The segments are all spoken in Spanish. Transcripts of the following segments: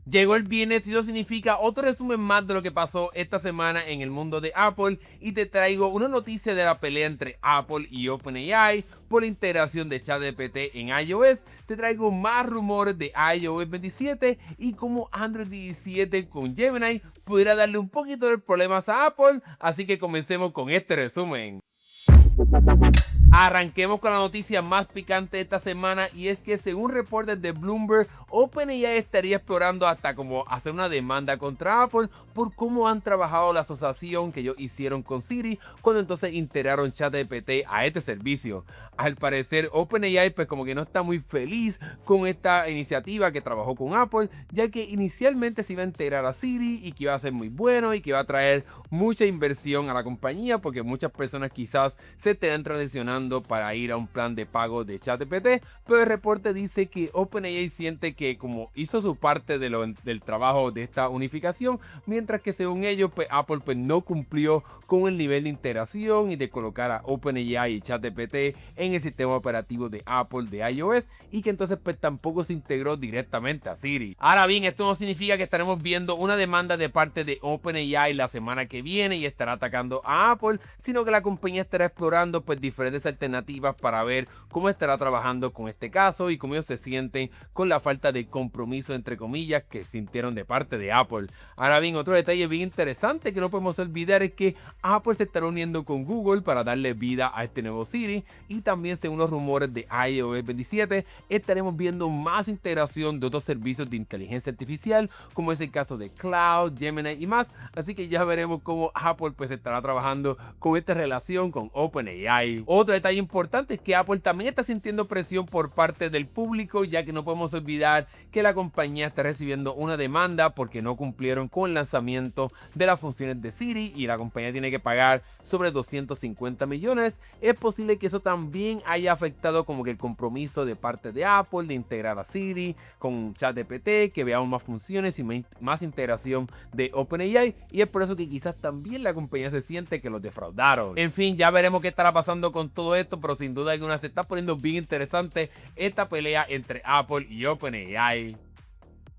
Llegó el viernes y eso significa otro resumen más de lo que pasó esta semana en el mundo de Apple y te traigo una noticia de la pelea entre Apple y OpenAI por la integración de ChatGPT en iOS. Te traigo más rumores de iOS 27 y cómo Android 17 con Gemini pudiera darle un poquito de problemas a Apple, así que comencemos con este resumen. Arranquemos con la noticia más picante de esta semana y es que según reportes de Bloomberg, OpenAI estaría explorando hasta como hacer una demanda contra Apple por cómo han trabajado la asociación que ellos hicieron con Siri cuando entonces integraron ChatGPT a este servicio. Al parecer OpenAI pues como que no está muy feliz con esta iniciativa que trabajó con Apple, ya que inicialmente se iba a integrar a Siri y que iba a ser muy bueno y que iba a traer mucha inversión a la compañía porque muchas personas quizás se estarán transicionando para ir a un plan de pago de ChatGPT, pero el reporte dice que OpenAI siente que como hizo su parte del trabajo de esta unificación, mientras que según ellos pues Apple pues no cumplió con el nivel de integración y de colocar a OpenAI y ChatGPT en el sistema operativo de Apple de iOS y que entonces pues tampoco se integró directamente a Siri. Ahora bien, esto no significa que estaremos viendo una demanda de parte de OpenAI la semana que viene y estará atacando a Apple, sino que la compañía estará explorando pues diferentes alternativas para ver cómo estará trabajando con este caso y cómo ellos se sienten con la falta de compromiso entre comillas que sintieron de parte de Apple. Ahora bien, otro detalle bien interesante que no podemos olvidar es que Apple se estará uniendo con Google para darle vida a este nuevo Siri y también según los rumores de iOS 27 estaremos viendo más integración de otros servicios de inteligencia artificial como es el caso de Cloud, Gemini y más, así que ya veremos cómo Apple pues estará trabajando con esta relación con OpenAI. Otro detalle importante es que Apple también está sintiendo presión por parte del público, ya que no podemos olvidar que la compañía está recibiendo una demanda porque no cumplieron con el lanzamiento de las funciones de Siri y la compañía tiene que pagar sobre 250 millones. Es posible que eso también haya afectado como que el compromiso de parte de Apple de integrar a Siri con ChatGPT, que veamos más funciones y más integración de OpenAI, y es por eso que quizás también la compañía se siente que los defraudaron. En fin, ya veremos qué estará pasando con todo esto, pero sin duda alguna se está poniendo bien interesante esta pelea entre Apple y OpenAI.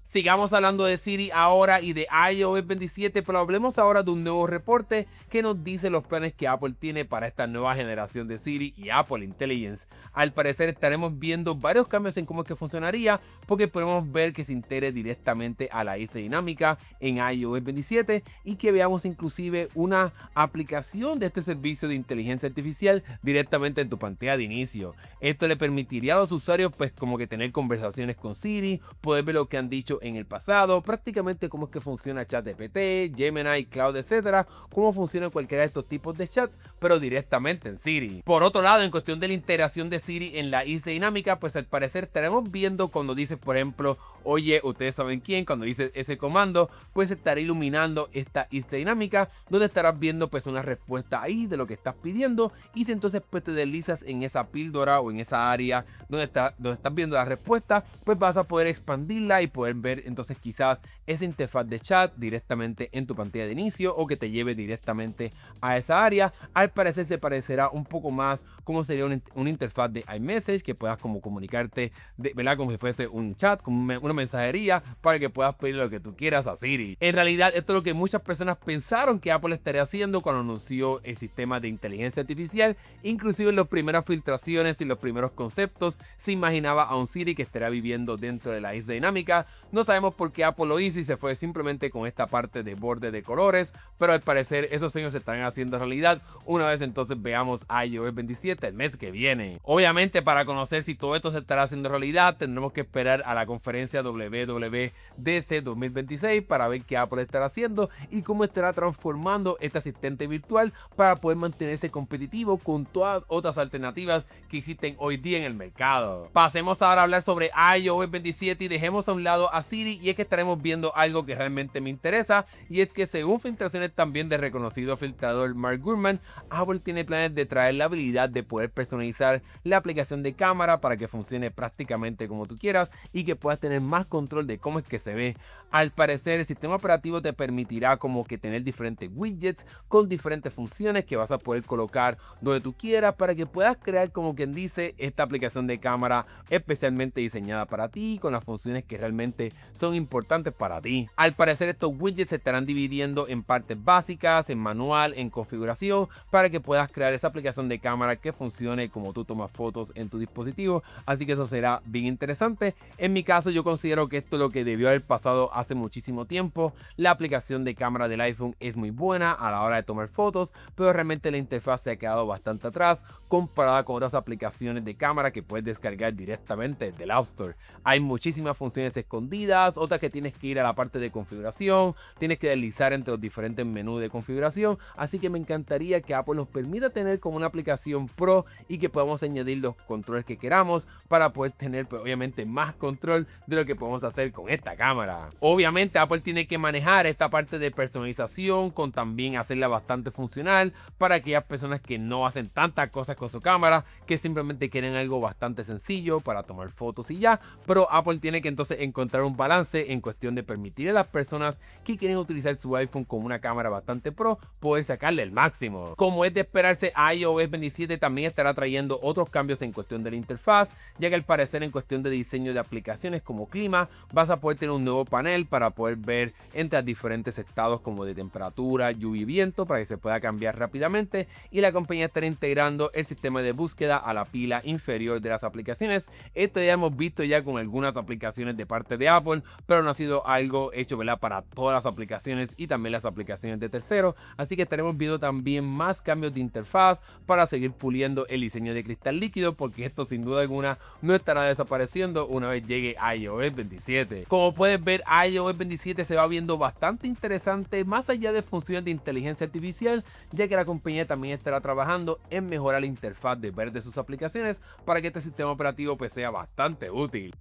Sigamos hablando de Siri ahora y de iOS 27, pero hablemos ahora de un nuevo reporte que nos dice los planes que Apple tiene para esta nueva generación de Siri y Apple Intelligence. Al parecer estaremos viendo varios cambios en cómo es que funcionaría, porque podemos ver que se integre directamente a la isla dinámica en iOS 27 y que veamos inclusive una aplicación de este servicio de inteligencia artificial directamente en tu pantalla de inicio. Esto le permitiría a los usuarios pues como que tener conversaciones con Siri, poder ver lo que han dicho en el pasado, prácticamente cómo es que funciona ChatGPT, Gemini, Cloud, etcétera, cómo funciona cualquiera de estos tipos de chats, pero directamente en Siri. Por otro lado, en cuestión de la integración de Siri en la isla dinámica, pues al parecer estaremos viendo cuando dices, por ejemplo, oye, ustedes saben quién, cuando dices ese comando, pues estará iluminando esta isla dinámica, donde estarás viendo pues una respuesta ahí de lo que estás pidiendo, y si entonces pues te deslizas en esa píldora o en esa área donde estás viendo la respuesta, pues vas a poder expandirla y poder ver entonces quizás esa interfaz de chat directamente en tu pantalla de inicio o que te lleve directamente a esa área. Al parecer se parecerá un poco más como sería una interfaz de iMessage, que puedas como comunicarte, ¿verdad? Como si fuese un chat, como una mensajería para que puedas pedir lo que tú quieras a Siri. En realidad esto es lo que muchas personas pensaron que Apple estaría haciendo cuando anunció el sistema de inteligencia artificial. Inclusive en las primeras filtraciones y los primeros conceptos se imaginaba a un Siri que estaría viviendo dentro de la isla dinámica. No sabemos por qué Apple lo hizo y se fue simplemente con esta parte de borde de colores, pero al parecer esos sueños se están haciendo realidad una vez entonces veamos iOS 27 el mes que viene. Obviamente, para conocer si todo esto se estará haciendo realidad, tendremos que esperar a la conferencia WWDC 2026 para ver qué Apple estará haciendo y cómo estará transformando este asistente virtual para poder mantenerse competitivo con todas otras alternativas que existen hoy día en el mercado. Pasemos ahora a hablar sobre iOS 27 y dejemos a un lado a Siri, y es que estaremos viendo algo que realmente me interesa, y es que según filtraciones también de reconocido filtrador Mark Gurman, Apple tiene planes de traer la habilidad de poder personalizar la aplicación de cámara para que funcione prácticamente como tú quieras y que puedas tener más control de cómo es que se ve. Al parecer el sistema operativo te permitirá como que tener diferentes widgets con diferentes funciones que vas a poder colocar donde tú quieras para que puedas crear, como quien dice, esta aplicación de cámara especialmente diseñada para ti, con las funciones que realmente que son importantes para ti. Al parecer estos widgets se estarán dividiendo en partes básicas, en manual, en configuración, para que puedas crear esa aplicación de cámara que funcione como tú tomas fotos en tu dispositivo, así que eso será bien interesante. En mi caso yo considero que esto es lo que debió haber pasado hace muchísimo tiempo. La aplicación de cámara del iPhone es muy buena a la hora de tomar fotos, pero realmente la interfaz se ha quedado bastante atrás comparada con otras aplicaciones de cámara que puedes descargar directamente del App Store. Hay muchísimas funciones escondidas, otras que tienes que ir a la parte de configuración, tienes que deslizar entre los diferentes menús de configuración, así que me encantaría que Apple nos permita tener como una aplicación Pro y que podamos añadir los controles que queramos para poder tener pues, obviamente más control de lo que podemos hacer con esta cámara. Obviamente Apple tiene que manejar esta parte de personalización con también hacerla bastante funcional para aquellas personas que no hacen tantas cosas con su cámara, que simplemente quieren algo bastante sencillo para tomar fotos y ya, pero Apple tiene que entonces encontrar un balance en cuestión de permitir a las personas que quieren utilizar su iPhone con una cámara bastante pro poder sacarle el máximo. Como es de esperarse, iOS 27 también estará trayendo otros cambios en cuestión de la interfaz, ya que al parecer en cuestión de diseño de aplicaciones como clima vas a poder tener un nuevo panel para poder ver entre diferentes estados como de temperatura, lluvia y viento para que se pueda cambiar rápidamente, y la compañía estará integrando el sistema de búsqueda a la pila inferior de las aplicaciones. Esto ya hemos visto ya con algunas aplicaciones de parte de Apple, pero no ha sido algo hecho, ¿verdad?, para todas las aplicaciones y también las aplicaciones de terceros, así que estaremos viendo también más cambios de interfaz para seguir puliendo el diseño de cristal líquido, porque esto sin duda alguna no estará desapareciendo una vez llegue iOS 27. Como puedes ver, iOS 27 se va viendo bastante interesante más allá de funciones de inteligencia artificial, ya que la compañía también estará trabajando en mejorar la interfaz de ver de sus aplicaciones para que este sistema operativo pues sea bastante útil.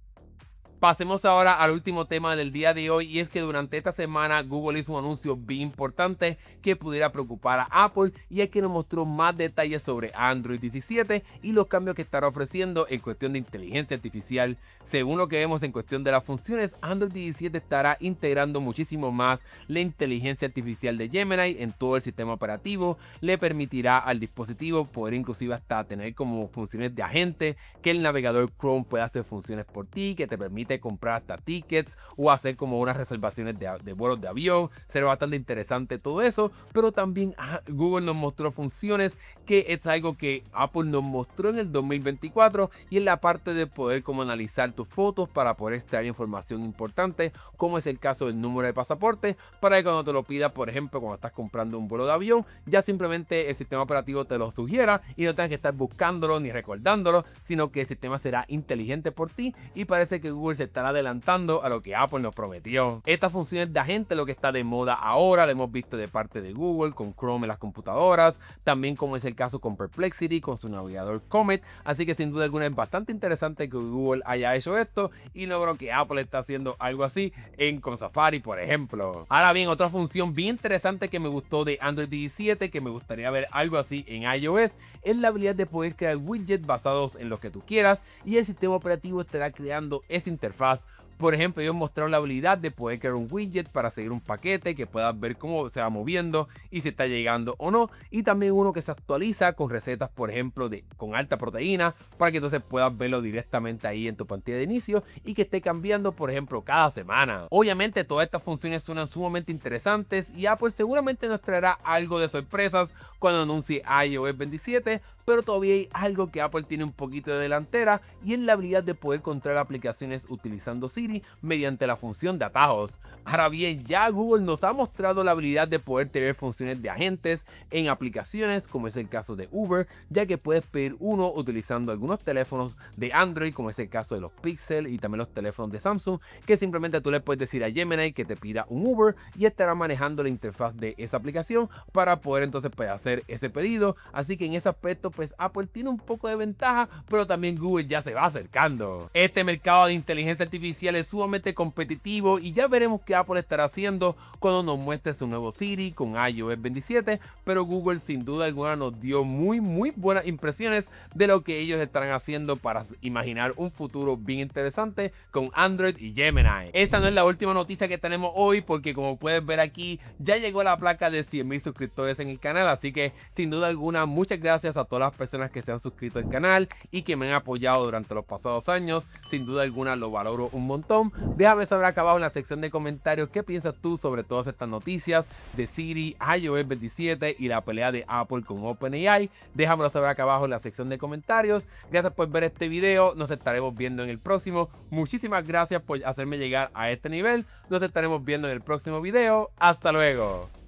Pasemos ahora al último tema del día de hoy, y es que durante esta semana Google hizo un anuncio bien importante que pudiera preocupar a Apple, y es que nos mostró más detalles sobre Android 17 y los cambios que estará ofreciendo en cuestión de inteligencia artificial. Según lo que vemos en cuestión de las funciones, Android 17 estará integrando muchísimo más la inteligencia artificial de Gemini en todo el sistema operativo. Le permitirá al dispositivo poder inclusive hasta tener como funciones de agente, que el navegador Chrome pueda hacer funciones por ti, que te permite comprar hasta tickets o hacer como unas reservaciones de vuelos de avión. Será bastante interesante todo eso, pero también Google nos mostró funciones que es algo que Apple nos mostró en el 2024, y en la parte de poder como analizar tus fotos para poder extraer información importante, como es el caso del número de pasaporte, para que cuando te lo pidas, por ejemplo, cuando estás comprando un vuelo de avión, ya simplemente el sistema operativo te lo sugiera y no tengas que estar buscándolo ni recordándolo, sino que el sistema será inteligente por ti, y parece que Google se estará adelantando a lo que Apple nos prometió. Estas funciones de agente, lo que está de moda ahora, lo hemos visto de parte de Google con Chrome en las computadoras, también como es el caso con Perplexity con su navegador Comet, así que sin duda alguna es bastante interesante que Google haya hecho esto, y no creo que Apple está haciendo algo así con Safari, por ejemplo. Ahora bien, otra función bien interesante que me gustó de Android 17, que me gustaría ver algo así en iOS, es la habilidad de poder crear widgets basados en lo que tú quieras, y el sistema operativo estará creando esa interfaz. Por ejemplo, ellos mostraron la habilidad de poder crear un widget para seguir un paquete, que puedas ver cómo se va moviendo y si está llegando o no, y también uno que se actualiza con recetas, por ejemplo, con alta proteína, para que entonces puedas verlo directamente ahí en tu pantalla de inicio y que esté cambiando, por ejemplo, cada semana. Obviamente todas estas funciones suenan sumamente interesantes, y Apple seguramente nos traerá algo de sorpresas cuando anuncie iOS 27, pero todavía hay algo que Apple tiene un poquito de delantera, y es la habilidad de poder controlar aplicaciones utilizando Siri mediante la función de atajos. Ahora bien, ya Google nos ha mostrado la habilidad de poder tener funciones de agentes en aplicaciones, como es el caso de Uber, ya que puedes pedir uno utilizando algunos teléfonos de Android, como es el caso de los Pixel y también los teléfonos de Samsung, que simplemente tú le puedes decir a Gemini que te pida un Uber y estará manejando la interfaz de esa aplicación para poder entonces hacer ese pedido. Así que en ese aspecto pues Apple tiene un poco de ventaja, pero también Google ya se va acercando. Este mercado de inteligencia artificial es sumamente competitivo, y ya veremos qué Apple estará haciendo cuando nos muestre su nuevo Siri con iOS 27, pero Google sin duda alguna nos dio muy buenas impresiones de lo que ellos estarán haciendo para imaginar un futuro bien interesante con Android y Gemini. Esta no es la última noticia que tenemos hoy, porque como puedes ver aquí, ya llegó la placa de 100,000 suscriptores en el canal, así que sin duda alguna muchas gracias a todas todas las personas que se han suscrito al canal y que me han apoyado durante los pasados años. Sin duda alguna lo valoro un montón. Déjame saber acá abajo en la sección de comentarios qué piensas tú sobre todas estas noticias de Siri, iOS 27 y la pelea de Apple con OpenAI. Déjamelo saber acá abajo en la sección de comentarios. Gracias por ver este video. Nos estaremos viendo en el próximo. Muchísimas gracias por hacerme llegar a este nivel. Nos estaremos viendo en el próximo video. Hasta luego.